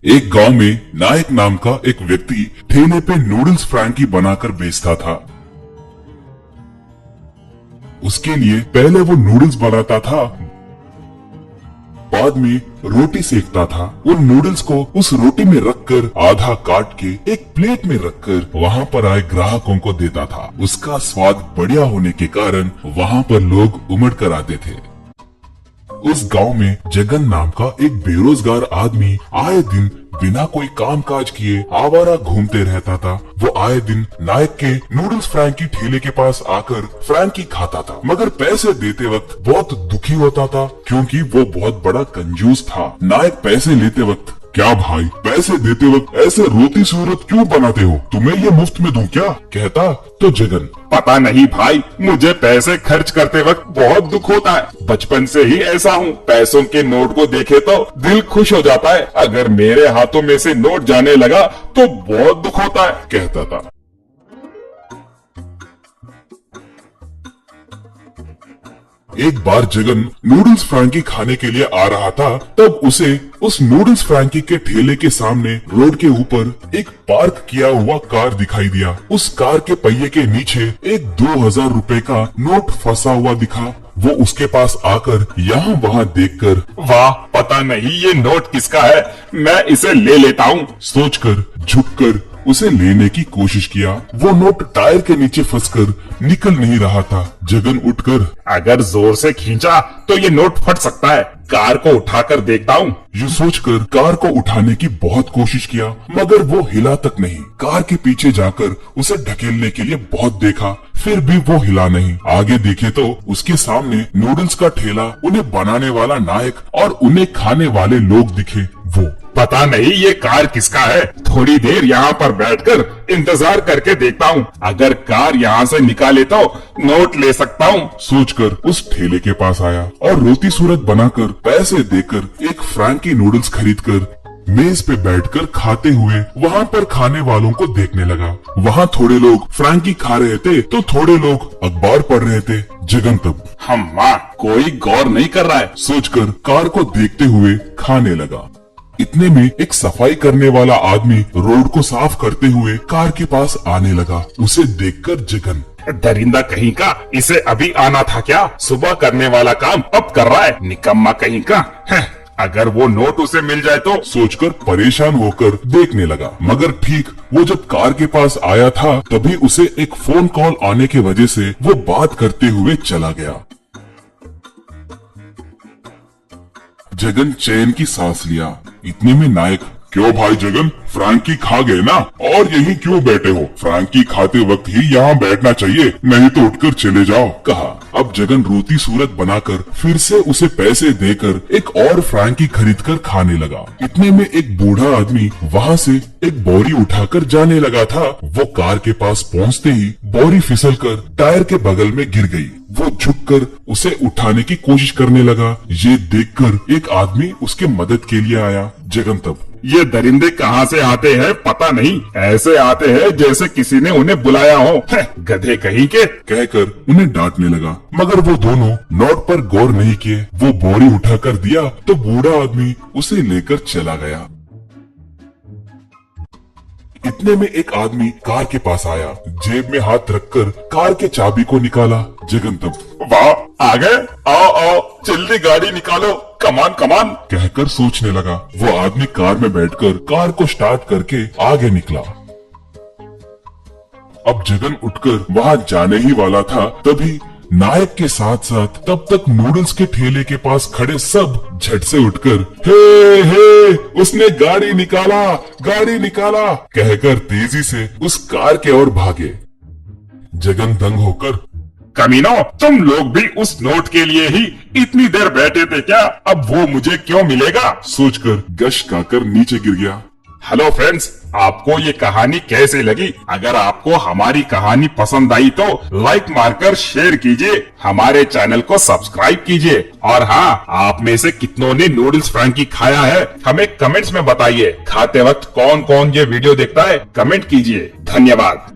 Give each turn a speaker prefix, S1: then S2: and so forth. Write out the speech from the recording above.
S1: एक गांव में नायक नाम का एक व्यक्ति ठेले पे नूडल्स फ्रैंकी बनाकर बेचता था। उसके लिए पहले वो नूडल्स बनाता था, बाद में रोटी सेकता था। उन नूडल्स को उस रोटी में रखकर आधा काट के एक प्लेट में रखकर वहाँ पर आए ग्राहकों को देता था। उसका स्वाद बढ़िया होने के कारण वहाँ पर लोग उमड़ कर आते थे। उस गांव में जगन नाम का एक बेरोजगार आदमी आए दिन बिना कोई काम काज किए आवारा घूमते रहता था। वो आए दिन नायक के नूडल्स फ्रैंकी ठेले के पास आकर फ्रैंकी खाता था, मगर पैसे देते वक्त बहुत दुखी होता था क्योंकि वो बहुत बड़ा कंजूस था। नायक पैसे लेते वक्त, क्या भाई पैसे देते वक्त ऐसे रोती सूरत क्यों बनाते हो, तुम्हें ये मुफ्त में दूं क्या, कहता तो जगन,
S2: पता नहीं भाई, मुझे पैसे खर्च करते वक्त बहुत दुख होता है। बचपन से ही ऐसा हूँ। पैसों के नोट को देखे तो दिल खुश हो जाता है, अगर मेरे हाथों में से नोट जाने लगा तो बहुत दुख होता है,
S1: कहता था। एक बार जगन नूडल्स फ्रैंकी खाने के लिए आ रहा था, तब उसे उस नूडल्स फ्रैंकी के ठेले के सामने रोड के ऊपर एक पार्क किया हुआ कार दिखाई दिया। उस कार के पहिए के नीचे एक 2000 रुपए का नोट फंसा हुआ दिखा। वो उसके पास आकर यहाँ वहाँ देखकर,
S2: वाह, पता नहीं ये नोट किसका है, मैं इसे ले लेता हूँ,
S1: सोचकर झुककर उसे लेने की कोशिश किया। वो नोट टायर के नीचे फंसकर निकल नहीं रहा था। जगन उठकर,
S2: अगर जोर से खींचा तो ये नोट फट सकता है, कार को उठाकर देखता हूँ।
S1: ये सोचकर कार को उठाने की बहुत कोशिश किया, मगर वो हिला तक नहीं। कार के पीछे जाकर उसे ढकेलने के लिए बहुत देखा, फिर भी वो हिला नहीं। आगे देखे तो उसके सामने नूडल्स का ठेला, उन्हें बनाने वाला नायक और उन्हें खाने वाले लोग दिखे। वो,
S2: पता नहीं ये कार किसका है, थोड़ी देर यहाँ पर बैठकर इंतजार करके देखता हूँ, अगर कार यहाँ से निकाले तो नोट ले सकता हूँ,
S1: सोचकर उस ठेले के पास आया और रोती सूरत बनाकर पैसे देकर एक फ्रैंकी नूडल्स खरीदकर मेज पे बैठकर खाते हुए वहाँ पर खाने वालों को देखने लगा। वहाँ थोड़े लोग फ्रैंकी खा रहे थे तो थोड़े लोग अखबार पढ़ रहे थे। जगन तब,
S2: हम्मा, कोई गौर नहीं कर रहा है,
S1: सोचकर कार को देखते हुए खाने लगा। इतने में एक सफाई करने वाला आदमी रोड को साफ करते हुए कार के पास आने लगा। उसे देखकर जगन,
S2: दरिंदा कहीं का, इसे अभी आना था क्या, सुबह करने वाला काम अब कर रहा है, निकम्मा कहीं का है। अगर वो नोट उसे मिल जाए तो,
S1: सोचकर परेशान होकर देखने लगा। मगर ठीक वो जब कार के पास आया था तभी उसे एक फोन कॉल आने की वजह से वो बात करते हुए चला गया। जगन चैन की सांस लिया। इतने में नायक, क्यों भाई जगन, फ्रैंकी खा गए ना, और यहीं क्यों बैठे हो, फ्रैंकी खाते वक्त ही यहाँ बैठना चाहिए, नहीं तो उठकर चले जाओ, कहा। अब जगन रोती सूरत बनाकर फिर से उसे पैसे देकर एक और फ्रैंकी खरीदकर खाने लगा। इतने में एक बूढ़ा आदमी वहाँ से एक बोरी उठाकर जाने लगा था। वो कार के पास पहुँचते ही बोरी फिसलकर टायर के बगल में गिर गई। वो झुककर उसे उठाने की कोशिश करने लगा। ये देखकर एक आदमी उसके मदद के लिए आया। जगन तब,
S2: ये दरिंदे कहाँ से आते हैं पता नहीं, ऐसे आते हैं जैसे किसी ने उन्हें बुलाया हो, गधे कहीं के,
S1: कहकर उन्हें डांटने लगा। मगर वो दोनों नोट पर गौर नहीं किए। वो बोरी उठाकर दिया तो बूढ़ा आदमी उसे लेकर चला गया। इतने में एक आदमी कार के पास आया, जेब में हाथ रखकर कार के चाबी को निकाला। जगन तब,
S2: वाह, आ गए, आओ आओ, जल्दी गाड़ी निकालो, कमान कमान,
S1: कहकर सोचने लगा। वो आदमी कार में बैठकर कार को स्टार्ट करके आगे निकला। अब जगन उठकर वहाँ जाने ही वाला था, तभी नायक के साथ साथ तब तक नूडल्स के ठेले के पास खड़े सब झट से उठकर, हे उसने गाड़ी निकाला कहकर तेजी से उस कार के ओर भागे। जगन दंग होकर,
S2: कमीनो, तुम लोग भी उस नोट के लिए ही इतनी देर बैठे थे क्या, अब वो मुझे क्यों मिलेगा,
S1: सोचकर गश खाकर नीचे गिर गया।
S2: हेलो फ्रेंड्स, आपको ये कहानी कैसे लगी? अगर आपको हमारी कहानी पसंद आई तो लाइक मारकर शेयर कीजिए, हमारे चैनल को सब्सक्राइब कीजिए, और हाँ, आप में से कितनों ने नूडल्स फ्रैंकी खाया है हमें कमेंट्स में बताइए। खाते वक्त कौन कौन ये वीडियो देखता है कमेंट कीजिए। धन्यवाद।